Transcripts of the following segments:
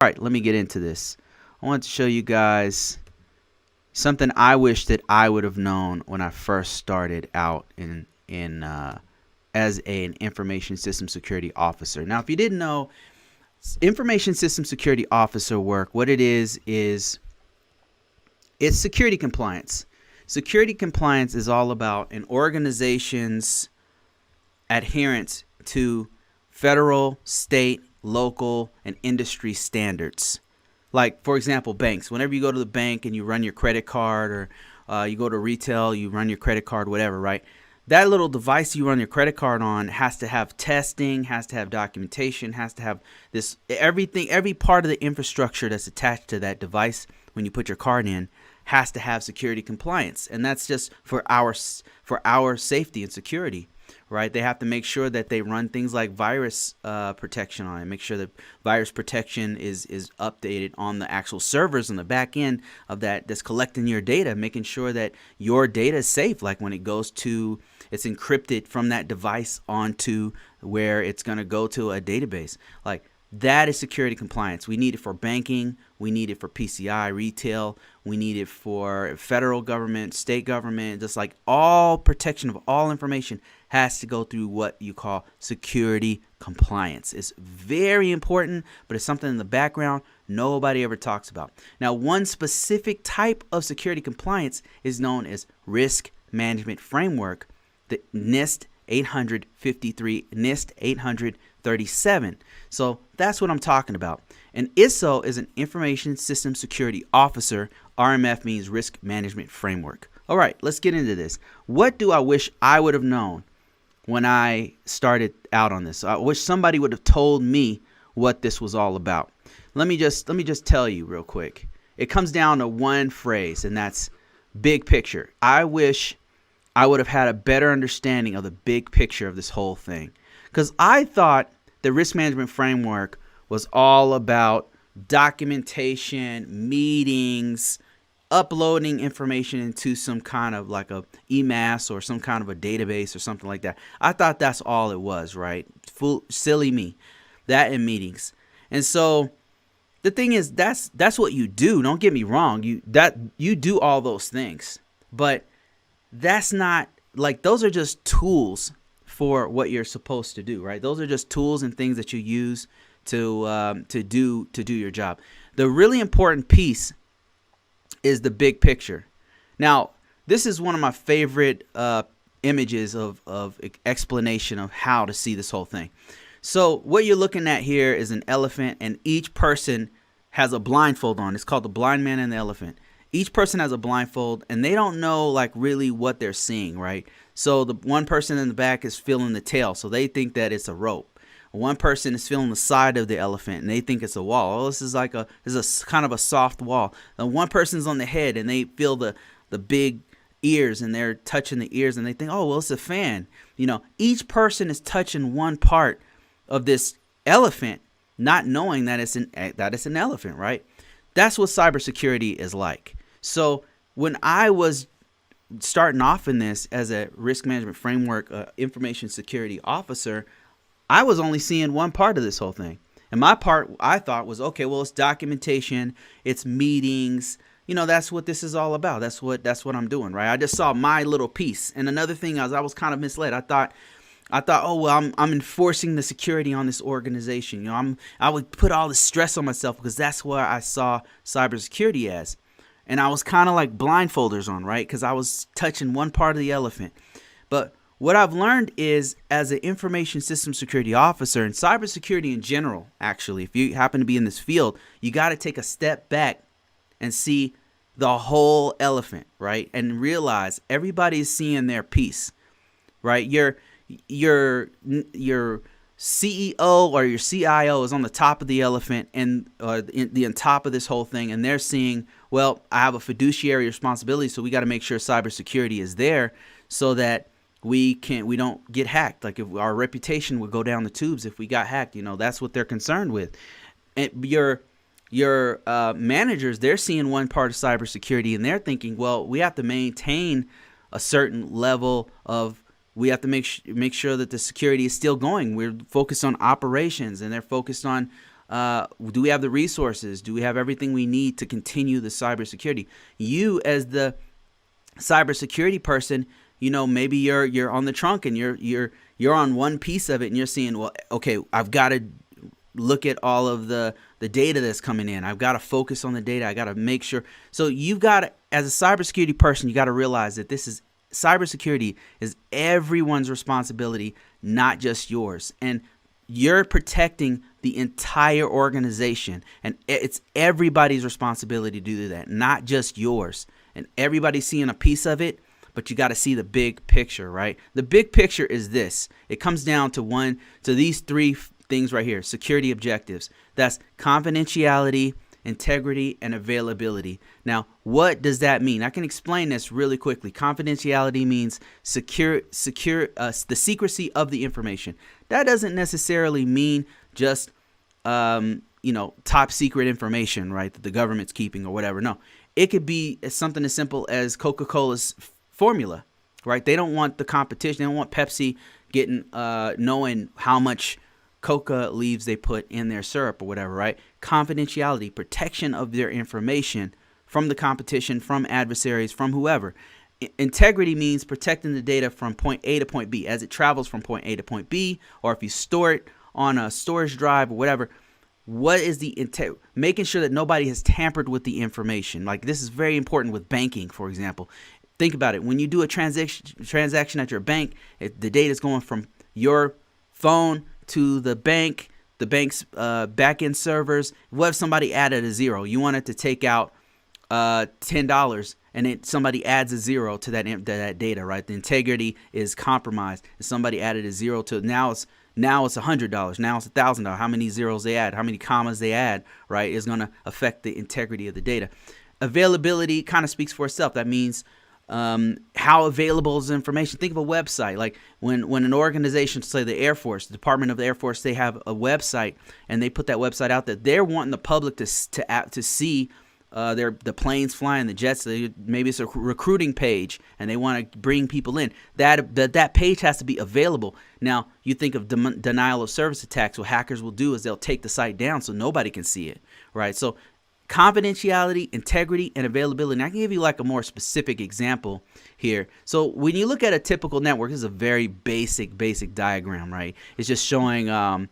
All right, let me get into this. I want to show you guys something I wish that I would have known when I first started out as an information system security officer. Now, if you didn't know, information system security officer work, what it is it's security compliance. Security compliance is all about an organization's adherence to federal, state, local, and industry standards. Like, for example, banks. Whenever you go to the bank and you run your credit card, or you go to retail, you run your credit card, whatever, right? That little device you run your credit card on has to have testing, has to have documentation, has to have this everything, every part of the infrastructure that's attached to that device when you put your card in has to have security compliance. And that's just for our safety and security, right? They have to make sure that they run things like virus protection on it, make sure that virus protection is updated on the actual servers on the back end of that's collecting your data, making sure that your data is safe. Like when it goes to, it's encrypted from that device onto where it's going to go to a database. Like that is security compliance. We need it for banking. We need it for PCI, retail. We need it for federal government, state government, just like all protection of all information has to go through what you call security compliance. It's very important, but it's something in the background nobody ever talks about. Now, one specific type of security compliance is known as risk management framework, the NIST 853, NIST 837. So that's what I'm talking about. An ISSO is an Information System Security Officer. RMF means Risk Management Framework. All right, let's get into this. What do I wish I would have known when I started out on this? I wish somebody would have told me what this was all about. Let me just tell you real quick. It comes down to one phrase, and that's big picture. I wish I would have had a better understanding of the big picture of this whole thing, because I thought the risk management framework was all about documentation, meetings, uploading information into some kind of like a EMAS or some kind of a database or something like that. I thought that's all it was, right? Silly me. That and meetings. And so the thing is, that's what you do. Don't get me wrong. You do all those things, but that's not like, those are just tools for what you're supposed to do, right? Those are just tools and things that you use to do your job. The really important piece is the big picture. Now, this is one of my favorite images of explanation of how to see this whole thing. So what you're looking at here is an elephant, and each person has a blindfold on. It's called the blind man and the elephant. Each person has a blindfold, and they don't know like really what they're seeing, right? So the one person in the back is feeling the tail, so they think that it's a rope. One person is feeling the side of the elephant, and they think it's a wall. Oh, this is kind of a soft wall. And one person's on the head, and they feel the big ears, and they're touching the ears, and they think, oh, well, it's a fan. You know, each person is touching one part of this elephant, not knowing that it's an elephant, right? That's what cybersecurity is like. So when I was starting off in this as a risk management framework information security officer, I was only seeing one part of this whole thing. And my part, I thought, was, okay, well, it's documentation, it's meetings. You know, that's what this is all about. That's what I'm doing, right? I just saw my little piece. And another thing is, I was kind of misled. I thought, oh, well, I'm enforcing the security on this organization. You know, I would put all the stress on myself because that's what I saw cybersecurity as. And I was kind of like blindfolders on, right? Because I was touching one part of the elephant. But what I've learned is, as an information system security officer, and cybersecurity in general, actually, if you happen to be in this field, you got to take a step back and see the whole elephant, right? And realize everybody's seeing their piece, right? Your CEO or your CIO is on the top of the elephant and on top of this whole thing, and they're seeing, well, I have a fiduciary responsibility, so we got to make sure cybersecurity is there so that we don't get hacked. Like, if our reputation would go down the tubes if we got hacked, you know, that's what they're concerned with. And your managers, they're seeing one part of cybersecurity, and they're thinking, well, we have to maintain a certain level of, we have to make sure that the security is still going. We're focused on operations, and they're focused on Do we have the resources? Do we have everything we need to continue the cybersecurity? You, as the cybersecurity person, maybe you're on the trunk and you're on one piece of it, and you're seeing, well, okay, I've got to look at all of the data that's coming in. I've got to focus on the data. I got to make sure. So you've got to, as a cybersecurity person, you got to realize that cybersecurity is everyone's responsibility, not just yours. And you're protecting the entire organization, and it's everybody's responsibility to do that, not just yours. And everybody's seeing a piece of it, but you got to see the big picture, right? The big picture is this. It comes down to these three things right here: security objectives. That's confidentiality, integrity, and availability. Now, what does that mean? I can explain this really quickly. Confidentiality means the secrecy of the information. That doesn't necessarily mean just top secret information, right, that the government's keeping or whatever. No, it could be something as simple as Coca-Cola's formula, right? They don't want the competition. They don't want Pepsi getting knowing how much Coca leaves they put in their syrup or whatever, right? Confidentiality, protection of their information from the competition, from adversaries, from whoever. Integrity means protecting the data from point A to point B as it travels from point A to point B, or if you store it on a storage drive or whatever. What is the making sure that nobody has tampered with the information? Like, this is very important with banking, for example. Think about it. When you do a transaction at your bank, the data is going from your phone to the bank's back-end servers. What if somebody added a zero? You wanted to take out $10, and somebody adds a zero to that data, right? The integrity is compromised. If somebody added a zero to now it's $100. Now it's $1,000. How many zeros they add, how many commas they add, right, is going to affect the integrity of the data. Availability kind of speaks for itself. That means how available is information. Think of a website. Like when an organization, say the Air Force, the Department of the Air Force, they have a website and they put that website out there. They're wanting the public to see the planes flying, the jets. Maybe it's a recruiting page and they want to bring people in. That page has to be available. Now, you think of denial of service attacks. What hackers will do is they'll take the site down so nobody can see it, right? So confidentiality, integrity, and availability. And I can give you like a more specific example here. So when you look at a typical network, this is a very basic diagram, right? It's just showing a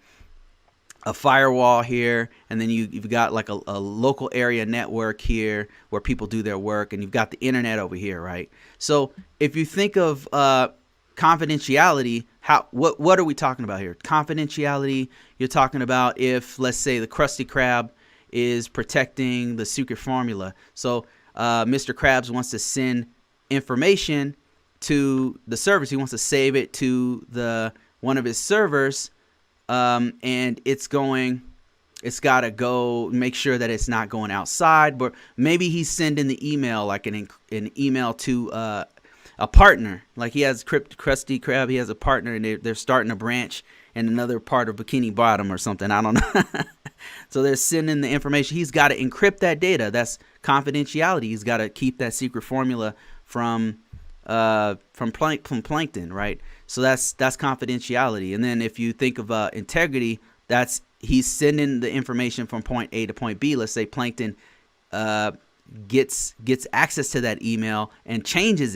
firewall here, and then you've got like a local area network here where people do their work, and you've got the internet over here, right? So if you think of confidentiality, what are we talking about here? Confidentiality, you're talking about if, let's say, the Krusty Krab is protecting the secret formula. So Mr. Krabs wants to send information to the servers. He wants to save it to one of his servers, and it's got to go make sure that it's not going outside. But maybe he's sending the email, like an email to a partner. Like he has Krusty Krab, he has a partner, and they're starting a branch in another part of Bikini Bottom or something. I don't know. So they're sending the information. He's got to encrypt that data. That's confidentiality. He's got to keep that secret formula from plankton, right? So that's confidentiality. And then if you think of integrity, he's sending the information from point A to point B. Let's say plankton gets access to that email and changes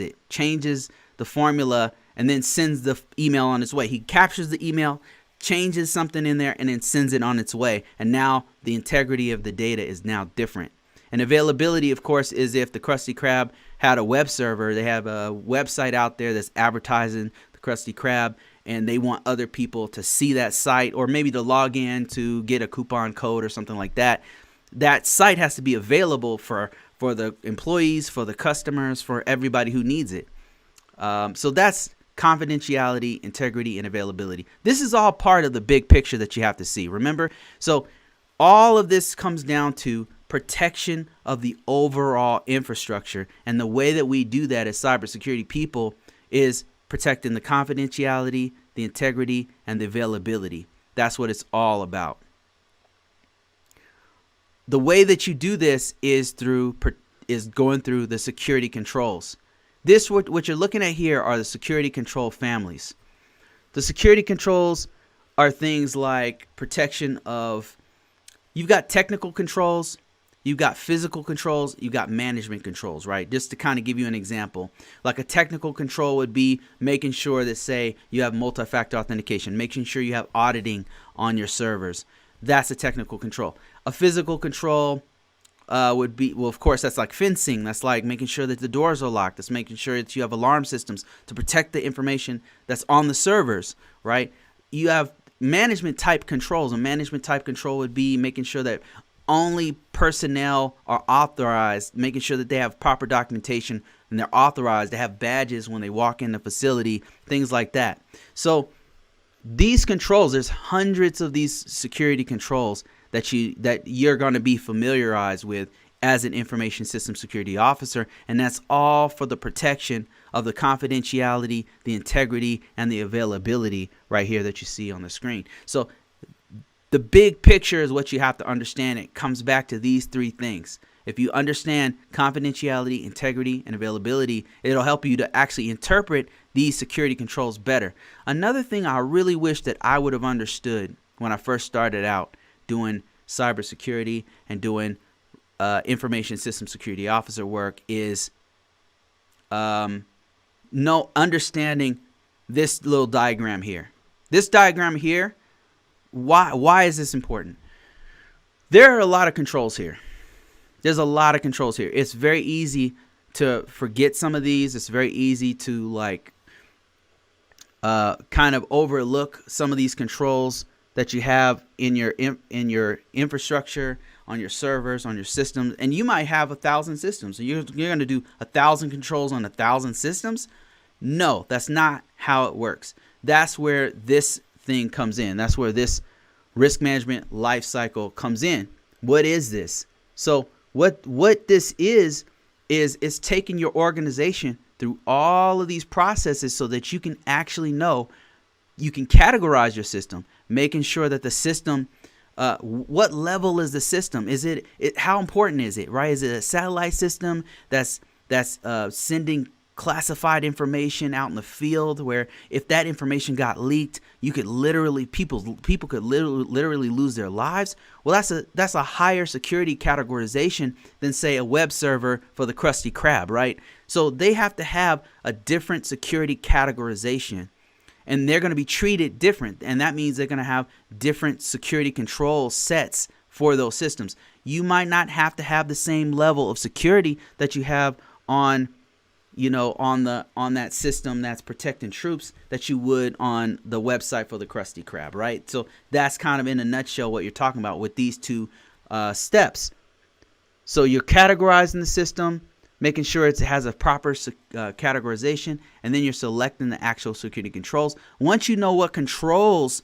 the formula, and then sends the email on its way. He captures the email, changes something in there, and then sends it on its way. And now the integrity of the data is now different. And availability, of course, is if the Krusty Krab had a web server. They have a website out there that's advertising the Krusty Krab, and they want other people to see that site, or maybe to log in to get a coupon code or something like that. That site has to be available for the employees, for the customers, for everybody who needs it. So that's confidentiality, integrity, and availability. This is all part of the big picture that you have to see. Remember? So all of this comes down to protection of the overall infrastructure. And the way that we do that as cybersecurity people is protecting the confidentiality, the integrity, and the availability. That's what it's all about. The way that you do this is going through the security controls. What you're looking at here are the security control families. The security controls are things like protection of you've got technical controls, you've got physical controls, you've got management controls, right? Just to kind of give you an example, like a technical control would be making sure that, say, you have multi-factor authentication, making sure you have auditing on your servers. That's a technical control. A physical control would be, well, of course, that's like fencing. That's like making sure that the doors are locked. That's making sure that you have alarm systems to protect the information that's on the servers, right? You have management type controls. A management type control would be making sure that only personnel are authorized, making sure that they have proper documentation and they're authorized. They have badges when they walk in the facility, things like that. So these controls, there's hundreds of these security controls that you're going to be familiarized with as an information system security officer, and that's all for the protection of the confidentiality, the integrity, and the availability right here that you see on the screen. So the big picture is what you have to understand. It comes back to these three things. If you understand confidentiality, integrity, and availability, it'll help you to actually interpret these security controls better. Another thing I really wish that I would have understood when I first started out doing cybersecurity and doing information system security officer work is understanding this little diagram here. This diagram here, why is this important? There are a lot of controls here. There's a lot of controls here. It's very easy to forget some of these. It's very easy to kind of overlook some of these controls that you have in your infrastructure, on your servers, on your systems. And you might have 1,000 systems. So you're going to do 1,000 controls on 1,000 systems? No, that's not how it works. That's where this thing comes in. That's where this risk management life cycle comes in. What is this? So what this is it's taking your organization through all of these processes so that you can actually know, you can categorize your system, making sure that the system, what level is the system? Is it how important is it, right? Is it a satellite system that's sending classified information out in the field, where if that information got leaked, you could literally people could literally lose their lives? Well, that's a higher security categorization than, say, a web server for the Krusty Krab, right? So they have to have a different security categorization, and they're going to be treated different, and that means they're going to have different security control sets for those systems. You might not have to have the same level of security that you have on that system that's protecting troops that you would on the website for the Krusty Krab, right? So that's kind of in a nutshell what you're talking about with these two steps. So you're categorizing the system, making sure it has a proper categorization, and then you're selecting the actual security controls. Once you know what controls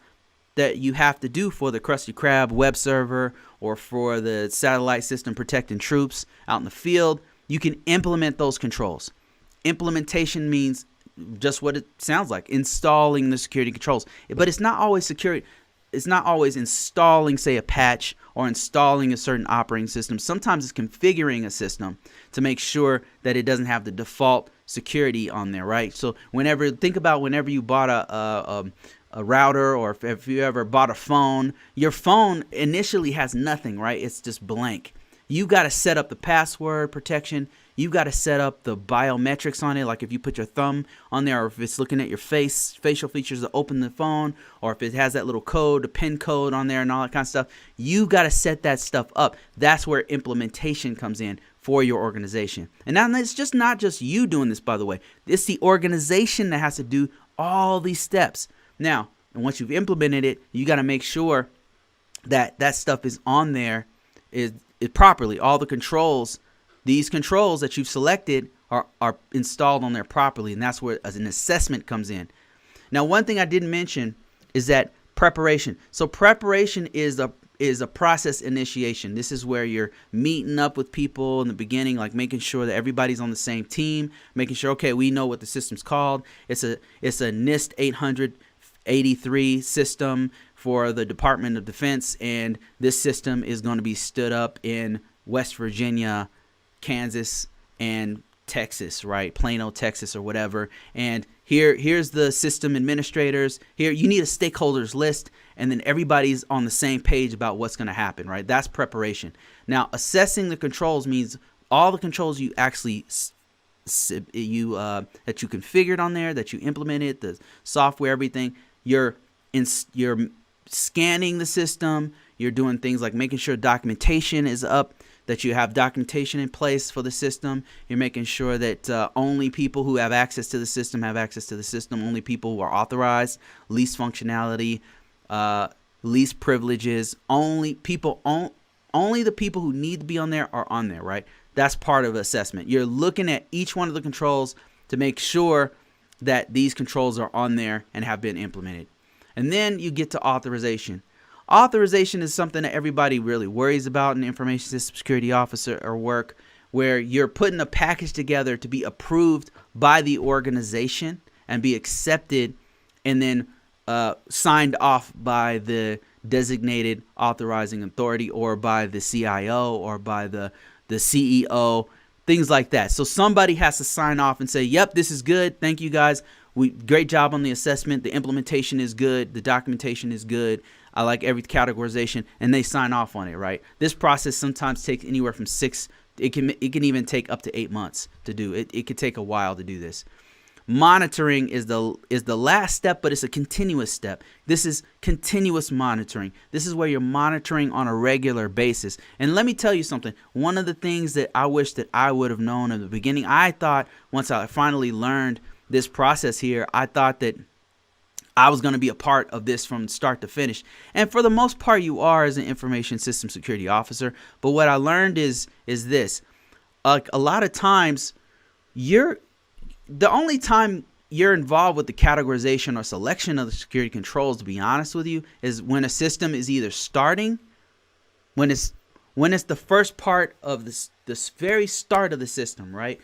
that you have to do for the Krusty Krab web server or for the satellite system protecting troops out in the field, you can implement those controls. Implementation means just what it sounds like, installing the security controls. But it's not always security. It's not always installing, say, a patch or installing a certain operating system. Sometimes it's configuring a system to make sure that it doesn't have the default security on there, right? So whenever you bought a router, or if you ever bought a phone, your phone initially has nothing, right? It's just blank. You got to set up the password protection. You've got to set up the biometrics on it, like if you put your thumb on there, or if it's looking at your facial features to open the phone, or if it has that little code, the PIN code on there and all that kind of stuff. You got to set that stuff up. That's where implementation comes in for your organization. And now it's just not just you doing this, by the way. It's the organization that has to do all these steps. Now, and once you've implemented it, you got to make sure that that stuff is on there is properly. All the controls, these controls that you've selected are installed on there properly, and that's where an assessment comes in. Now, one thing I didn't mention is that preparation. So preparation is a process initiation. This is where you're meeting up with people in the beginning, like making sure that everybody's on the same team, making sure, okay, we know what the system's called. It's a NIST 883 system for the Department of Defense, and this system is going to be stood up in West Virginia, Kansas, and Texas, right? Plano, Texas, or whatever. And Here's the system administrators. Here, you need a stakeholders list, and then everybody's on the same page about what's going to happen, right? That's preparation. Now, assessing the controls means all the controls you actually that you configured on there, that you implemented, the software, everything. You're scanning the system. You're doing things like making sure documentation is up, that you have documentation in place for the system. You're making sure that only people who have access to the system have access to the system. Only people who are authorized, least functionality, least privileges. Only the people who need to be on there are on there, right? That's part of assessment. You're looking at each one of the controls to make sure that these controls are on there and have been implemented. And then you get to authorization. Authorization is something that everybody really worries about in information system security officer or work, where you're putting a package together to be approved by the organization and be accepted and then signed off by the designated authorizing authority or by the CIO or by the CEO, things like that. So somebody has to sign off and say, yep, this is good. Thank you guys. Great job on the assessment. The implementation is good. The documentation is good. I like every categorization, and they sign off on it, right? This process sometimes takes anywhere from 6. It can even take up to 8 months to do it. It could take a while to do this. Monitoring is the last step, but it's a continuous step. This is continuous monitoring. This is where you're monitoring on a regular basis. And let me tell you something. One of the things that I wish that I would have known in the beginning, I thought once I finally learned this process here, I thought that I was going to be a part of this from start to finish. And for the most part, you are as an information system security officer. But what I learned is this. A lot of times, the only time you're involved with the categorization or selection of the security controls, to be honest with you, is when a system is either starting, when it's the first part of this very start of the system, right?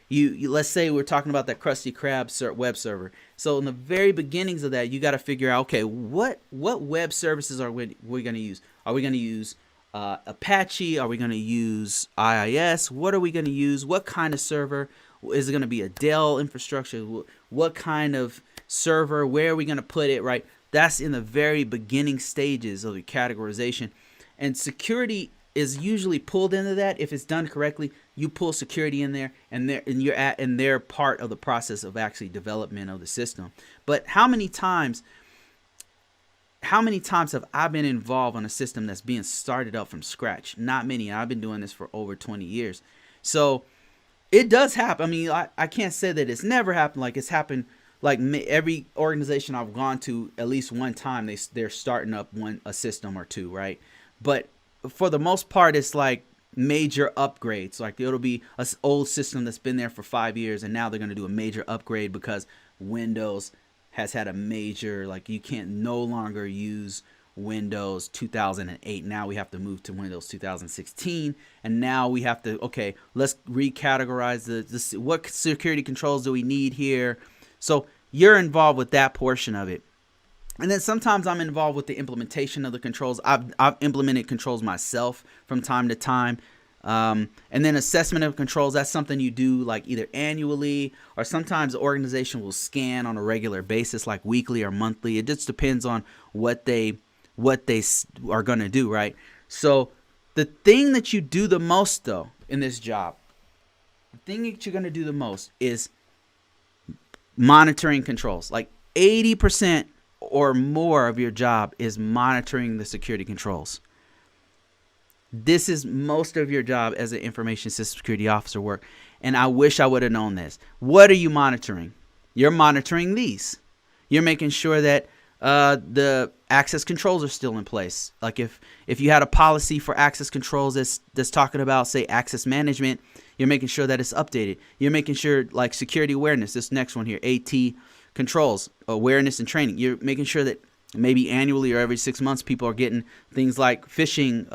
You let's say we're talking about that Krusty Krab web server. So in the very beginnings of that, you got to figure out, okay, what web services are we going to use? Are we going to use Apache? Are we going to use IIS? What are we going to use? What kind of server? Is it going to be a Dell infrastructure? What kind of server? Where are we going to put it, right? That's in the very beginning stages of the categorization. And security is usually pulled into that. If it's done correctly, you pull security in there, and they're part of the process of actually development of the system. But how many times have I been involved on a system that's being started up from scratch? Not many. I've been doing this for over 20 years. So it does happen. I mean, I can't say that it's never happened. Like it's happened, like every organization I've gone to, at least one time they're starting up a system or two, right? But for the most part, it's like major upgrades. Like it'll be an old system that's been there for 5 years, and now they're going to do a major upgrade because Windows has had a major, like you can't no longer use Windows 2008. Now we have to move to Windows 2016, and now we have to, okay, let's recategorize what security controls do we need here. So you're involved with that portion of it. And then sometimes I'm involved with the implementation of the controls. I've implemented controls myself from time to time. And then assessment of controls, that's something you do like either annually, or sometimes the organization will scan on a regular basis, like weekly or monthly. It just depends on what they are going to do, right? So the thing that you do the most, though, in this job, the thing that you're going to do the most is monitoring controls. Like 80% or more of your job is monitoring the security controls. This is most of your job as an information system security officer work. And I wish I would have known this. What are you monitoring? You're monitoring these. You're making sure that the access controls are still in place. Like if you had a policy for access controls that's talking about, say, access management, you're making sure that it's updated. You're making sure, like security awareness, this next one here, AT controls, awareness and training. You're making sure that maybe annually or every 6 months people are getting things like phishing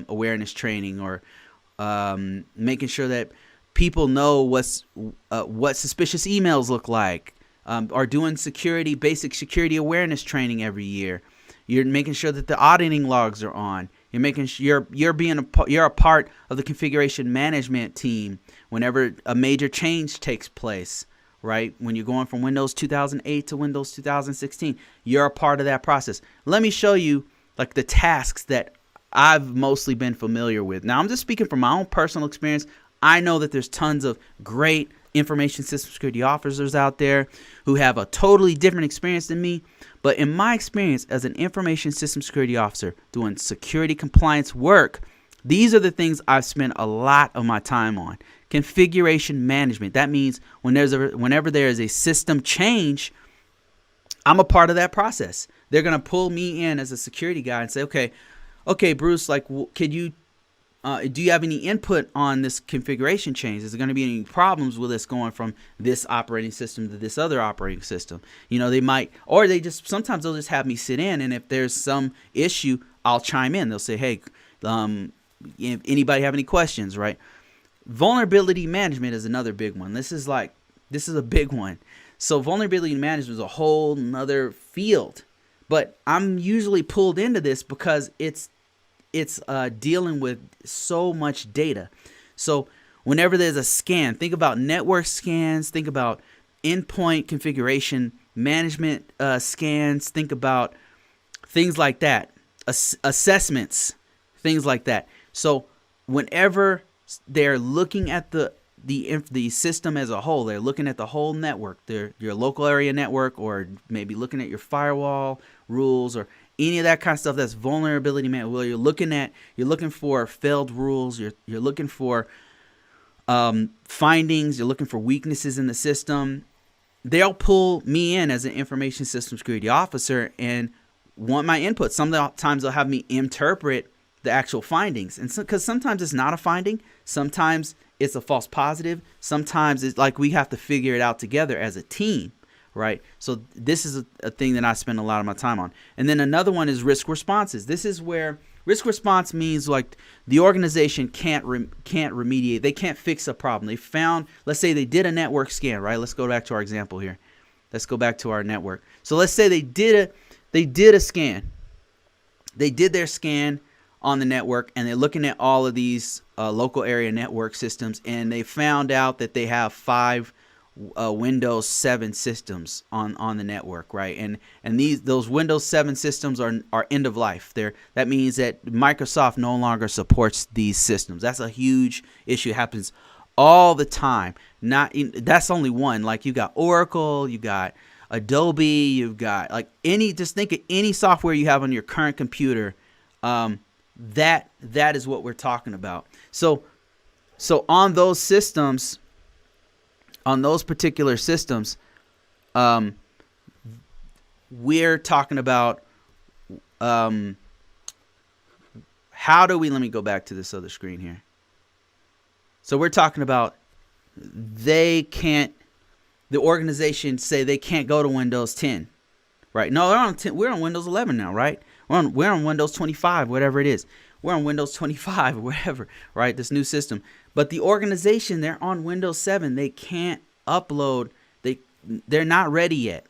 awareness training, or making sure that people know what suspicious emails look like, are doing basic security awareness training every year. You're making sure that the auditing logs are on. You're making sure you're a part of the configuration management team whenever a major change takes place, right? When you're going from Windows 2008 to Windows 2016, you're a part of that process. Let me show you like the tasks that I've mostly been familiar with. Now, I'm just speaking from my own personal experience. I know that there's tons of great information system security officers out there who have a totally different experience than me. But in my experience as an information system security officer doing security compliance work, these are the things I've spent a lot of my time on. Configuration management. That means whenever there is a system change, I'm a part of that process. They're going to pull me in as a security guy and say, okay, Bruce, like, do you have any input on this configuration change? Is there going to be any problems with this going from this operating system to this other operating system? You know, they might, or sometimes they'll just have me sit in, and if there's some issue, I'll chime in. They'll say, hey, if anybody have any questions, right? Vulnerability management is another big one. This is a big one. So vulnerability management is a whole nother field, but I'm usually pulled into this because it's dealing with so much data. So whenever there's a scan, think about network scans, think about endpoint configuration management scans, think about things like that, assessments, things like that. So whenever they're looking at the system as a whole, they're looking at the whole network, your local area network, or maybe looking at your firewall rules or any of that kind of stuff. That's vulnerability management. Well, you're looking for failed rules. You're looking for findings. You're looking for weaknesses in the system. They'll pull me in as an information system security officer and want my input. Sometimes they'll have me interpret the actual findings, and because sometimes it's not a finding, sometimes it's a false positive, sometimes it's like we have to figure it out together as a team. Right. So this is a thing that I spend a lot of my time on. And then another one is risk responses. This is where risk response means like the organization can't remediate. They can't fix a problem. They found, let's say they did a network scan, right? Let's go back to our example here. Let's go back to our network. So let's say they did a scan. They did their scan on the network, and they're looking at all of these local area network systems, and they found out that they have 5 Windows 7 systems on the network, right? And those Windows 7 systems are end of life. That means that Microsoft no longer supports these systems. That's a huge issue. It happens all the time. That's only one. Like you got Oracle, you got Adobe, you've got just think of any software you have on your current computer. That is what we're talking about. So on those systems. On those particular systems, we're talking about let me go back to this other screen here. So we're talking about the organization say they can't go to Windows 10, right? No, we're on Windows 11 now, right? We're on Windows 25, whatever it is. We're on Windows 25 or whatever, right? This new system. But the organization, they're on Windows 7. They can't upload. They're not ready yet.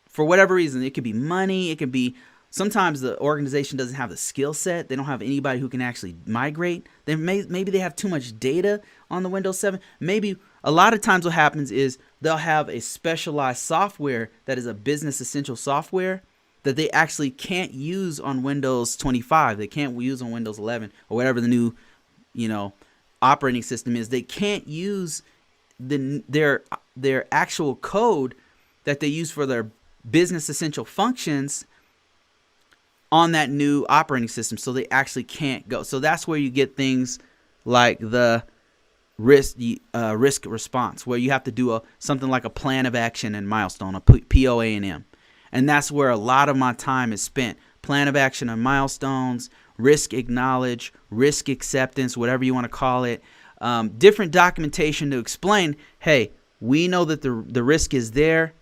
For whatever reason. It could be money. It could be sometimes the organization doesn't have the skill set. They don't have anybody who can actually migrate. Maybe they have too much data on the Windows 7. Maybe a lot of times what happens is they'll have a specialized software that is a business essential software that they actually can't use on Windows 25. They can't use on Windows 11 or whatever the new, operating system is. They can't use their actual code that they use for their business essential functions on that new operating system. So they actually can't go. So that's where you get things like the risk response, where you have to do something like a plan of action and milestone, a POAM. And that's where a lot of my time is spent. Plan of action and milestones, risk acknowledge, risk acceptance, whatever you want to call it. Different documentation to explain, hey, we know that the risk is there.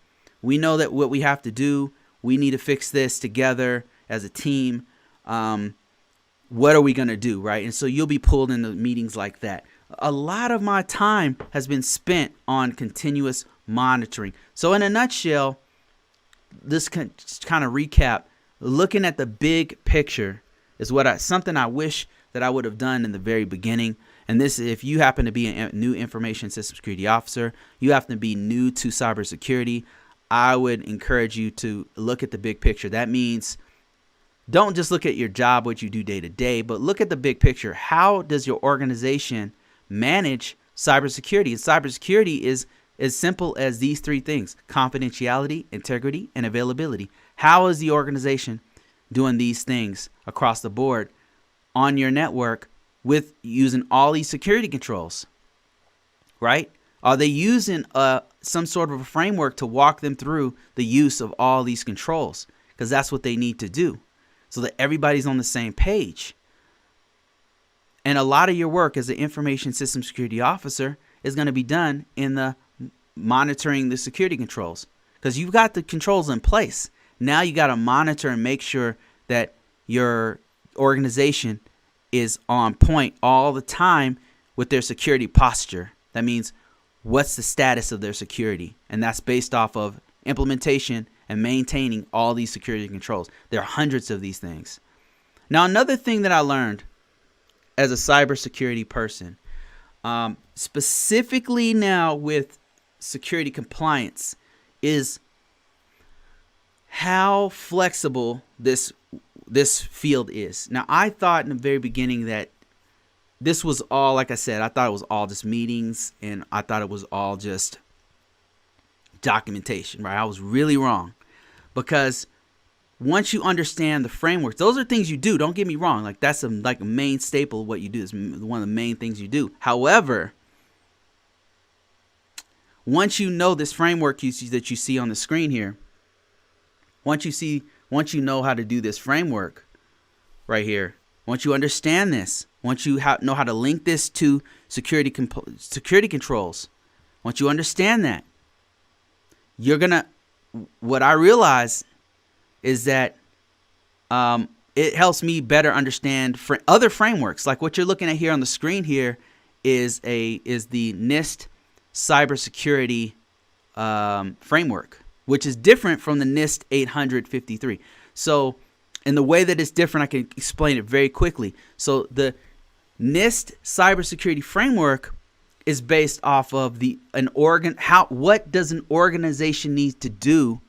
We know that what we have to do, we need to fix this together as a team. What are we going to do, right? And so you'll be pulled into meetings like that. A lot of my time has been spent on continuous monitoring. So in a nutshell, this kind of recap, looking at the big picture is something I wish that I would have done in the very beginning. And this, if you happen to be a new information system security officer, you happen to be new to cybersecurity, I would encourage you to look at the big picture. That means don't just look at your job, what you do day to day, but look at the big picture. How does your organization manage cybersecurity? And cybersecurity is as simple as these three things: confidentiality, integrity, and availability. How is the organization doing these things across the board on your network with using all these security controls, right? Are they using some sort of a framework to walk them through the use of all these controls? Because that's what they need to do, so that everybody's on the same page. And a lot of your work as an information system security officer is going to be done in the monitoring the security controls, because you've got the controls in place. Now you got to monitor and make sure that your organization is on point all the time with their security posture. That means, what's the status of their security? And that's based off of implementation and maintaining all these security controls. There are hundreds of these things. Now, another thing that I learned as a cybersecurity person, specifically now with security compliance, is how flexible this field is. Now, I thought in the very beginning that this was all, like I said, I thought it was all just meetings, and I thought it was all just documentation, right? I was really wrong, because once you understand the framework, those are things you do. Don't get me wrong. Like, that's a main staple of what you do. It's one of the main things you do. However, once you know this framework that you see on the screen here, once you know how to do this framework right here, once you understand this, once you know how to link this to security controls, once you understand that, what I realize is that it helps me better understand other frameworks. Like what you're looking at here on the screen here is the NIST cybersecurity framework, which is different from the NIST 853. So, in the way that it's different, I can explain it very quickly. So, the NIST cybersecurity framework is based off of what does an organization need to do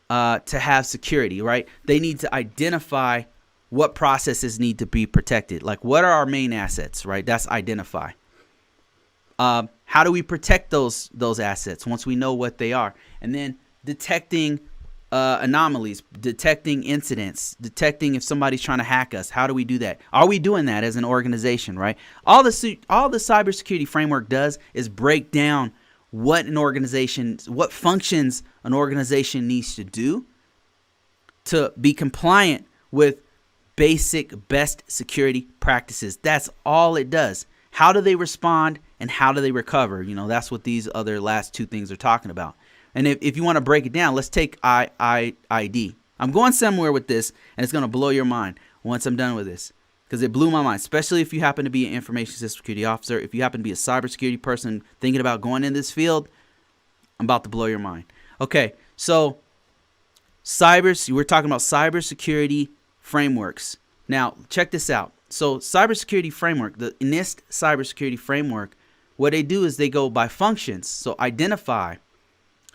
to have security, right? They need to identify what processes need to be protected. Like, what are our main assets, right? That's identify. How do we protect those assets once we know what they are? And then detecting anomalies, detecting incidents, detecting if somebody's trying to hack us. How do we do that? Are we doing that as an organization, right? All the cybersecurity framework does is break down what functions an organization needs to do to be compliant with basic best security practices. That's all it does. How do they respond and how do they recover? That's what these other last two things are talking about. And if you want to break it down, let's take ID. I'm going somewhere with this, and it's going to blow your mind once I'm done with this, because it blew my mind, especially if you happen to be an information system security officer. If you happen to be a cybersecurity person thinking about going in this field, I'm about to blow your mind. Okay, so we're talking about cybersecurity frameworks. Now, check this out. So cybersecurity framework, the NIST cybersecurity framework, what they do is they go by functions. So identify.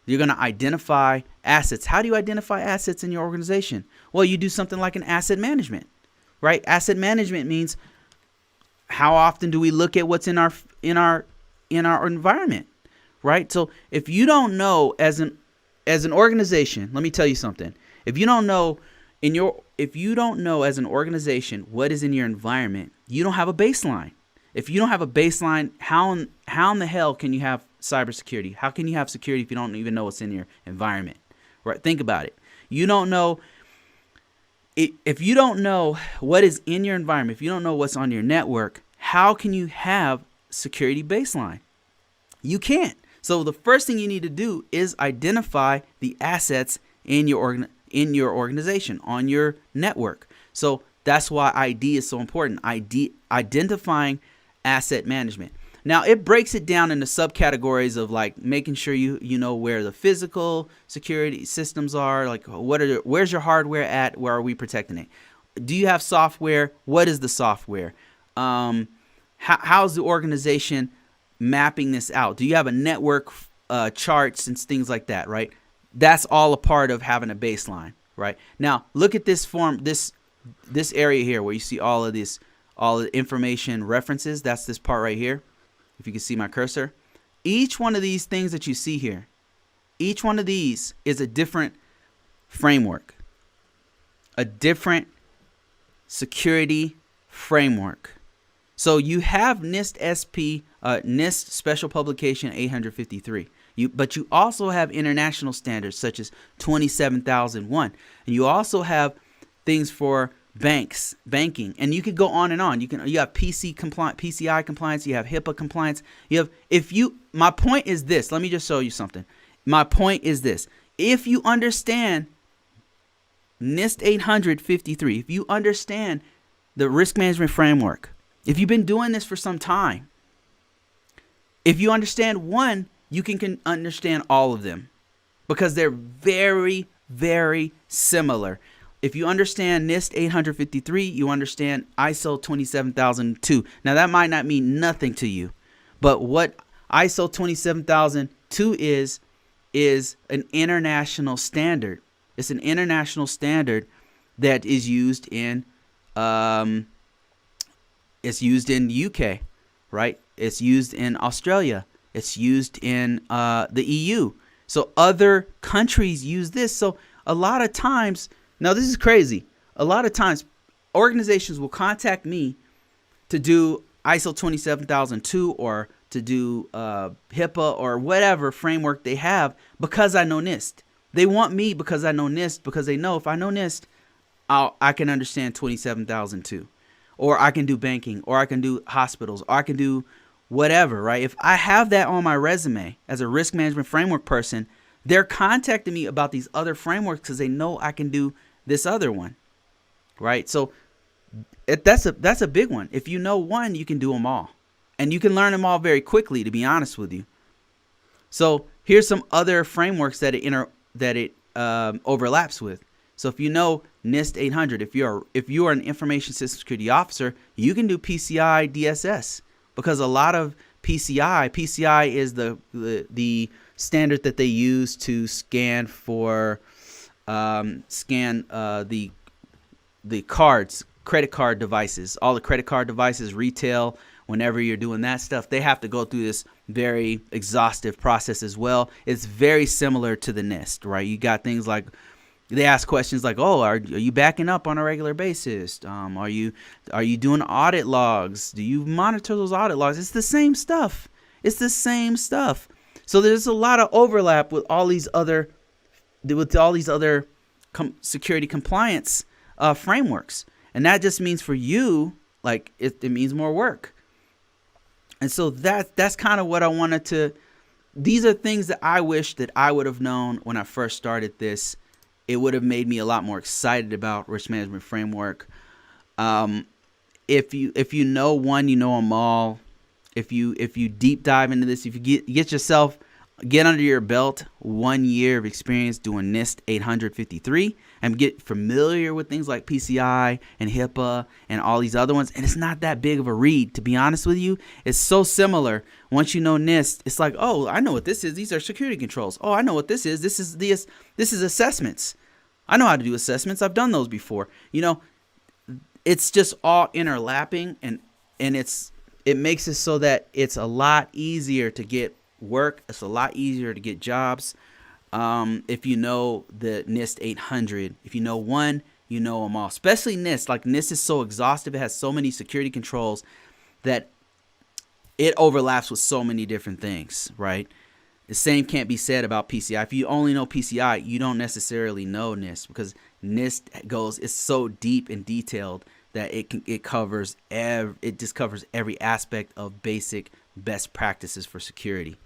You're going to identify assets. How do you identify assets in your organization? Well, you do something like an asset management, right? Asset management means how often do we look at what's in our environment, right? So if you don't know as an organization, let me tell you something. If you don't know as an organization what is in your environment, you don't have a baseline. If you don't have a baseline, how in the hell can you have cybersecurity? How can you have security if you don't even know what's in your environment? Right? Think about it. You don't know if you don't know what is in your environment, if you don't know what's on your network, how can you have security baseline? You can't. So the first thing you need to do is identify the assets in your organization, on your network. So that's why ID is so important. Identifying asset management. Now, it breaks it down into subcategories of like making sure you know where the physical security systems are, like where's your hardware at, where are we protecting it? Do you have software? What is the software? How's the organization mapping this out? Do you have a network, charts and things like that, right? That's all a part of having a baseline, right? Now, look at this form, this area here where you see all of this, all the information references. That's this part right here. If you can see my cursor, each one of these things that you see here, each one of these is a different framework, a different security framework. So you have NIST SP, NIST Special Publication 853. But you also have international standards such as 27001, and you also have things for banking, and you could go on and on. You have PCI compliance, you have HIPAA compliance. My point is this. Let me just show you something. My point is this. If you understand NIST 853, if you understand the risk management framework, if you've been doing this for some time, if you understand one, you can understand all of them because they're very, very similar. If you understand NIST 853, you understand ISO 27002. Now, that might not mean nothing to you, but what ISO 27002 is an international standard. It's an international standard that is used in UK, right? It's used in Australia. It's used in the EU. So other countries use this. So a lot of times, now this is crazy. A lot of times organizations will contact me to do ISO 27002 or to do HIPAA or whatever framework they have because I know NIST. They want me because I know NIST, because they know if I know NIST, I can understand 27002, or I can do banking, or I can do hospitals, or I can do whatever, right? If I have that on my resume as a risk management framework person, they're contacting me about these other frameworks because they know I can do this other one, right? So that's a big one. If you know one, you can do them all, and you can learn them all very quickly, to be honest with you. So here's some other frameworks that it overlaps with. So if you know NIST 800, if you are an information system security officer, you can do PCI DSS, because a lot of PCI is the standard that they use to scan for the cards, credit card devices, all the credit card devices, retail. Whenever you're doing that stuff, they have to go through this very exhaustive process as well. It's very similar to the NIST, right? You got things like, they ask questions like, oh, are you backing up on a regular basis? Are you doing audit logs? Do you monitor those audit logs? It's the same stuff. It's the same stuff. So there's a lot of overlap with all these other security compliance frameworks, and that just means for you, like it means more work. And so that's kind of what I wanted to. These are things that I wish that I would have known when I first started this. It would have made me a lot more excited about risk management framework. If you know one, you know them all. If you deep dive into this, if you get under your belt 1 year of experience doing NIST 853 and get familiar with things like PCI and HIPAA and all these other ones, and it's not that big of a read, to be honest with you. It's so similar. Once you know NIST, it's like, oh, I know what this is. These are security controls. Oh, I know what this is. This is assessments. I know how to do assessments. I've done those before. It's just all interlapping, and it makes it so that it's a lot easier to get work. It's a lot easier to get jobs. If you know the NIST 800, if you know one, you know them all. Especially NIST. Like, NIST is so exhaustive. It has so many security controls that it overlaps with so many different things, right? The same can't be said about PCI. If you only know PCI, you don't necessarily know NIST, because NIST it's so deep and detailed that it covers every aspect of basic best practices for security.